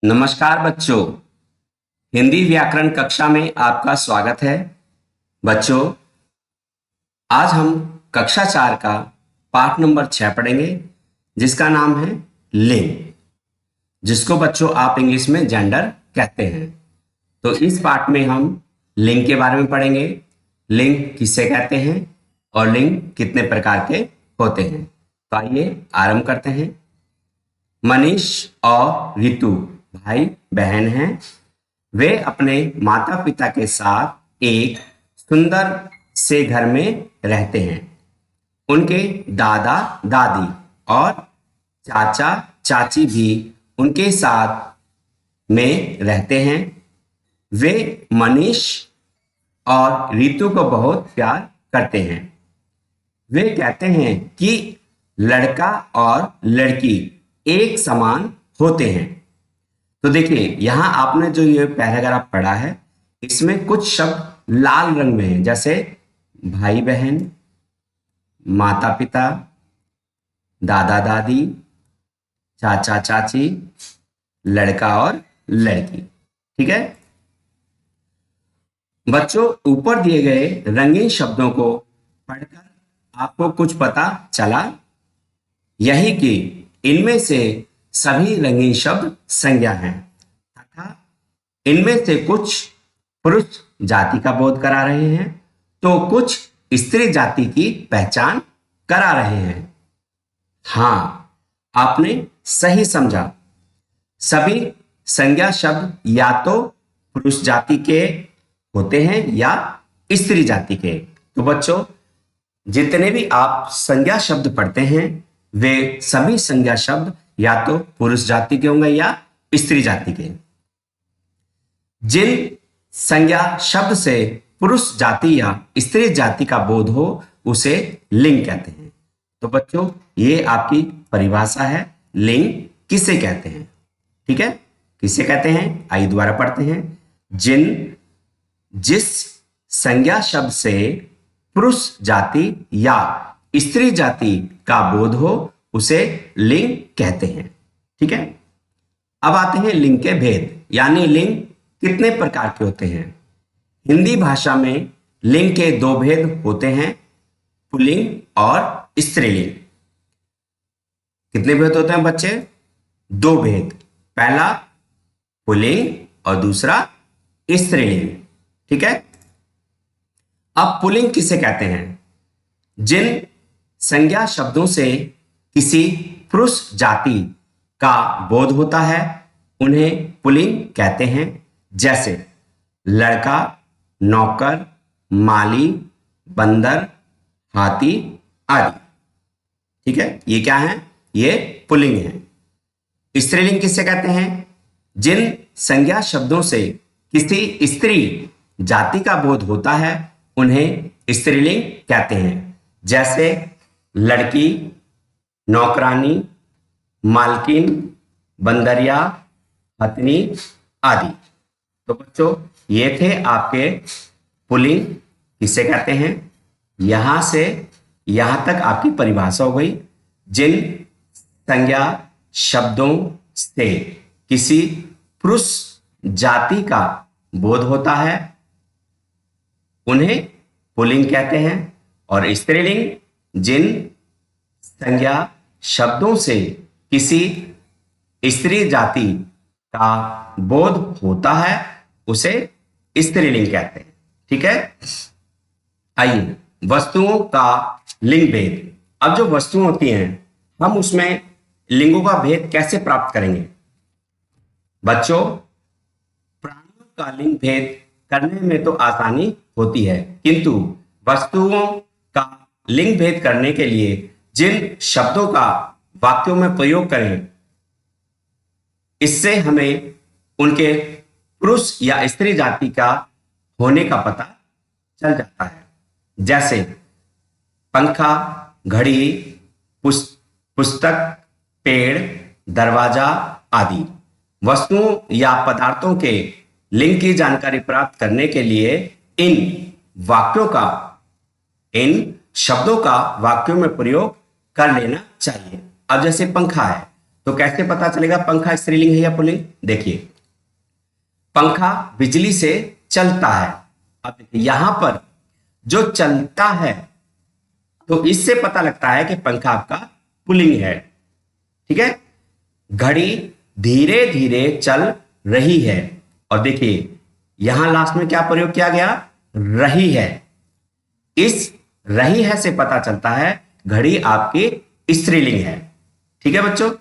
नमस्कार बच्चों। हिंदी व्याकरण कक्षा में आपका स्वागत है। बच्चों, आज हम कक्षा 4 का पाठ नंबर 6 पढ़ेंगे, जिसका नाम है लिंग, जिसको बच्चों आप इंग्लिश में जेंडर कहते हैं। तो इस पाठ में हम लिंग के बारे में पढ़ेंगे। लिंग किसे कहते हैं और लिंग कितने प्रकार के होते हैं। तो आइए आरंभ करते हैं। मनीष और रितु भाई बहन हैं। वे अपने माता पिता के साथ एक सुंदर से घर में रहते हैं। उनके दादा दादी और चाचा चाची भी उनके साथ में रहते हैं। वे मनीष और रितु को बहुत प्यार करते हैं। वे कहते हैं कि लड़का और लड़की एक समान होते हैं। तो देखिए, यहां आपने जो ये पैराग्राफ पढ़ा है, इसमें कुछ शब्द लाल रंग में हैं, जैसे भाई बहन, माता पिता, दादा दादी, चाचा चाची, लड़का और लड़की। ठीक है बच्चों, ऊपर दिए गए रंगीन शब्दों को पढ़कर आपको कुछ पता चला? यही कि इनमें से सभी रंगीन शब्द संज्ञा हैं तथा इनमें से कुछ पुरुष जाति का बोध करा रहे हैं तो कुछ स्त्री जाति की पहचान करा रहे हैं। हाँ, आपने सही समझा। सभी संज्ञा शब्द या तो पुरुष जाति के होते हैं या स्त्री जाति के। तो बच्चों, जितने भी आप संज्ञा शब्द पढ़ते हैं, वे सभी संज्ञा शब्द या तो पुरुष जाति के होंगे या स्त्री जाति के। जिन संज्ञा शब्द से पुरुष जाति या स्त्री जाति का बोध हो, उसे लिंग कहते हैं। तो बच्चों, ये आपकी परिभाषा है, लिंग किसे कहते हैं। ठीक है, किसे कहते हैं आइए दोबारा पढ़ते हैं। जिस संज्ञा शब्द से पुरुष जाति या स्त्री जाति का बोध हो, उसे लिंग कहते हैं। ठीक है, अब आते हैं लिंग के भेद, यानी लिंग कितने प्रकार के होते हैं। हिंदी भाषा में लिंग के दो भेद होते हैं, पुल्लिंग और स्त्रीलिंग। कितने भेद होते हैं बच्चे? दो भेद, पहला पुल्लिंग और दूसरा स्त्रीलिंग। ठीक है, अब पुल्लिंग किसे कहते हैं? जिन संज्ञा शब्दों से किसी पुरुष जाति का बोध होता है, उन्हें पुल्लिंग कहते हैं, जैसे लड़का, नौकर, माली, बंदर, हाथी आदि। ठीक है, ये क्या है? ये पुल्लिंग है। स्त्रीलिंग किसे कहते हैं? जिन संज्ञा शब्दों से किसी स्त्री जाति का बोध होता है, उन्हें स्त्रीलिंग कहते हैं, जैसे लड़की, नौकरानी, मालकिन, बंदरिया, हथनी आदि। तो बच्चों, ये थे आपके पुल्लिंग किसे कहते हैं। यहां से यहां तक आपकी परिभाषा हो गई। जिन संज्ञा शब्दों से किसी पुरुष जाति का बोध होता है, उन्हें पुल्लिंग कहते हैं। और स्त्रीलिंग जिन संज्ञा शब्दों से किसी स्त्री जाति का बोध होता है, उसे स्त्रीलिंग कहते हैं। ठीक है, आइए वस्तुओं का लिंग भेद। अब जो वस्तुएं होती हैं, हम उसमें लिंगों का भेद कैसे प्राप्त करेंगे? बच्चों, प्राणियों का लिंग भेद करने में तो आसानी होती है, किंतु वस्तुओं का लिंग भेद करने के लिए जिन शब्दों का वाक्यों में प्रयोग करें, इससे हमें उनके पुरुष या स्त्री जाति का होने का पता चल जाता है। जैसे पंखा, घड़ी, पुस्तक, पेड़, दरवाजा आदि। वस्तुओं या पदार्थों के लिंग की जानकारी प्राप्त करने के लिए इन शब्दों का वाक्यों में प्रयोग कर लेना चाहिए। अब जैसे पंखा है, तो कैसे पता चलेगा पंखा स्त्रीलिंग है या पुल्लिंग? देखिए, पंखा बिजली से चलता है। अब देखिए यहां पर जो चलता है तो इससे पता लगता है कि पंखा आपका पुल्लिंग है। ठीक है, घड़ी धीरे धीरे चल रही है। और देखिए यहां लास्ट में क्या प्रयोग किया गया? रही है। इस रही है से पता चलता है घड़ी आपकी स्त्रीलिंग है। ठीक है बच्चों,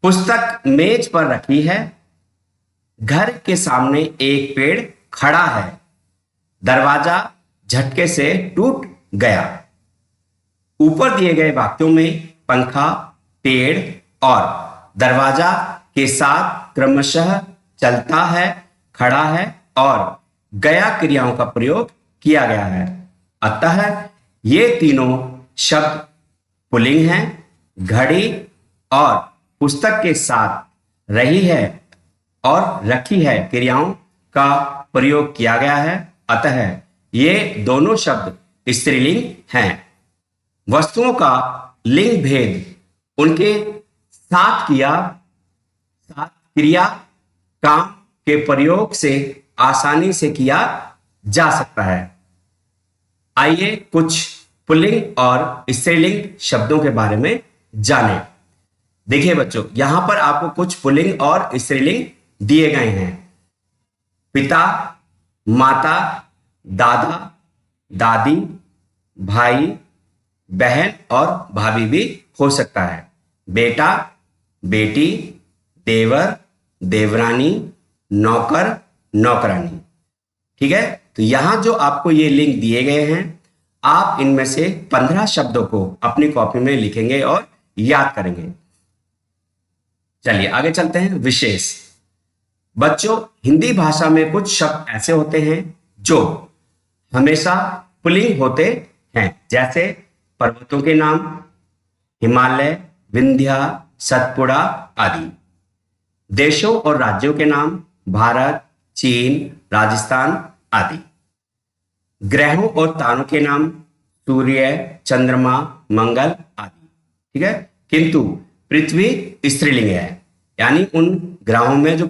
पुस्तक मेज पर रखी है। घर के सामने एक पेड़ खड़ा है। दरवाजा झटके से टूट गया। ऊपर दिए गए वाक्यों में पंखा, पेड़ और दरवाजा के साथ क्रमशः चलता है, खड़ा है और गया क्रियाओं का प्रयोग किया गया है। अतः ये तीनों शब्द पुल्लिंग हैं। घड़ी और पुस्तक के साथ रही है और रखी है क्रियाओं का प्रयोग किया गया है। अतः ये दोनों शब्द स्त्रीलिंग हैं। वस्तुओं का लिंग भेद उनके साथ क्रिया काम के प्रयोग से आसानी से किया जा सकता है। आइए कुछ पुल्लिंग और स्त्रीलिंग शब्दों के बारे में जानें। देखिए बच्चों, यहां पर आपको कुछ पुल्लिंग और स्त्रीलिंग दिए गए हैं। पिता, माता, दादा, दादी, भाई, बहन और भाभी भी हो सकता है। बेटा, बेटी, देवर, देवरानी, नौकर, नौकरानी। ठीक है, तो यहां जो आपको ये लिंक दिए गए हैं, आप इनमें से 15 शब्दों को अपनी कॉपी में लिखेंगे और याद करेंगे। चलिए आगे चलते हैं। विशेष बच्चों, हिंदी भाषा में कुछ शब्द ऐसे होते हैं जो हमेशा पुल्लिंग होते हैं, जैसे पर्वतों के नाम, हिमालय, विंध्या, सतपुड़ा आदि। देशों और राज्यों के नाम, भारत, चीन, राजस्थान आदि। ग्रहों और तारों के नाम, सूर्य, चंद्रमा, मंगल आदि। ठीक है, किंतु पृथ्वी स्त्रीलिंग है, यानी उन ग्रहों में जो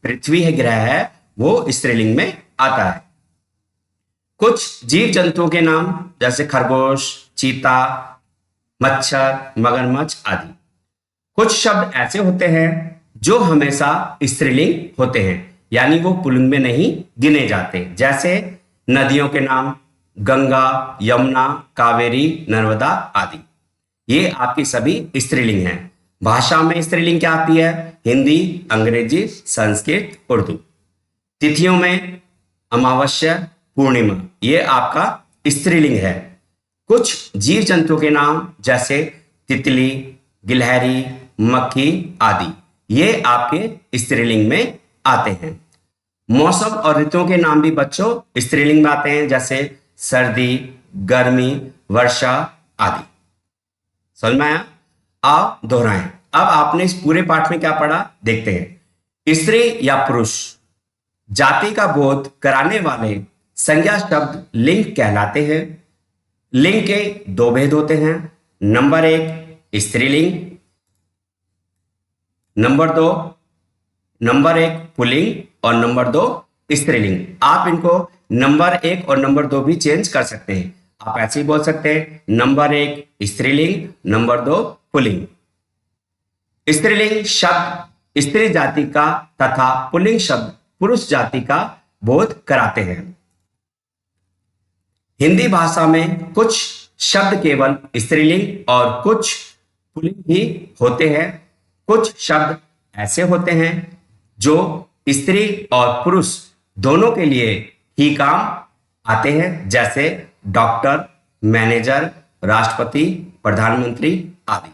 पृथ्वी है ग्रह है वो स्त्रीलिंग में आता है। कुछ जीव जंतुओं के नाम, जैसे खरगोश, चीता, मच्छर, मगरमच्छ आदि। कुछ शब्द ऐसे होते हैं जो हमेशा स्त्रीलिंग होते हैं, यानी वो पुल्लिंग में नहीं गिने जाते, जैसे नदियों के नाम, गंगा, यमुना, कावेरी, नर्मदा आदि। ये आपकी सभी स्त्रीलिंग हैं। भाषा में स्त्रीलिंग क्या आती है? हिंदी, अंग्रेजी, संस्कृत, उर्दू। तिथियों में अमावस्या, पूर्णिमा, ये आपका स्त्रीलिंग है। कुछ जीव जंतुओं के नाम, जैसे तितली, गिलहरी, मक्खी आदि, ये आपके स्त्रीलिंग में आते हैं। मौसम और ऋतुओं के नाम भी बच्चों स्त्रीलिंग में आते हैं, जैसे सर्दी, गर्मी, वर्षा आदि। समझ में आया? आओ दोहराएं। अब आपने इस पूरे पाठ में क्या पढ़ा, देखते हैं। स्त्री या पुरुष जाति का बोध कराने वाले संज्ञा शब्द लिंग कहलाते हैं। लिंग के दो भेद होते हैं। नंबर 1 स्त्रीलिंग, नंबर 1 पुल्लिंग और नंबर 2 स्त्रीलिंग। आप इनको नंबर 1 और नंबर 2 भी चेंज कर सकते हैं। आप ऐसे ही बोल सकते हैं, नंबर 1 स्त्रीलिंग, नंबर 2 पुल्लिंग। स्त्रीलिंग शब्द स्त्री जाति का तथा पुल्लिंग शब्द पुरुष जाति का बोध कराते हैं। हिंदी भाषा में कुछ शब्द केवल स्त्रीलिंग और कुछ पुल्लिंग ही होते हैं। कुछ शब्द ऐसे होते हैं जो स्त्री और पुरुष दोनों के लिए ही काम आते हैं, जैसे डॉक्टर, मैनेजर, राष्ट्रपति, प्रधानमंत्री आदि।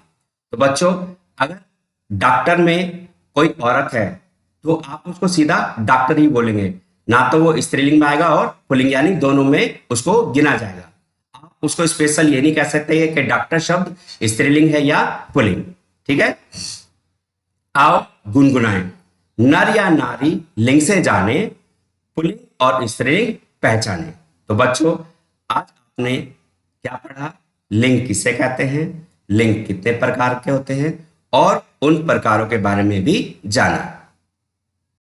तो बच्चों, अगर डॉक्टर में कोई औरत है तो आप उसको सीधा डॉक्टर ही बोलेंगे, ना तो वो स्त्रीलिंग में आएगा और पुल्लिंग, यानी दोनों में उसको गिना जाएगा। आप उसको स्पेशल ये नहीं कह सकते कि डॉक्टर शब्द स्त्रीलिंग है या पुल्लिंग। ठीक है, आओ गुनगुनाएं। नर या नारी लिंग से जाने, पुल्लिंग और स्त्रीलिंग पहचाने। तो बच्चों, आज आपने क्या पढ़ा? लिंग किसे कहते हैं, लिंग कितने प्रकार के होते हैं और उन प्रकारों के बारे में भी जाना।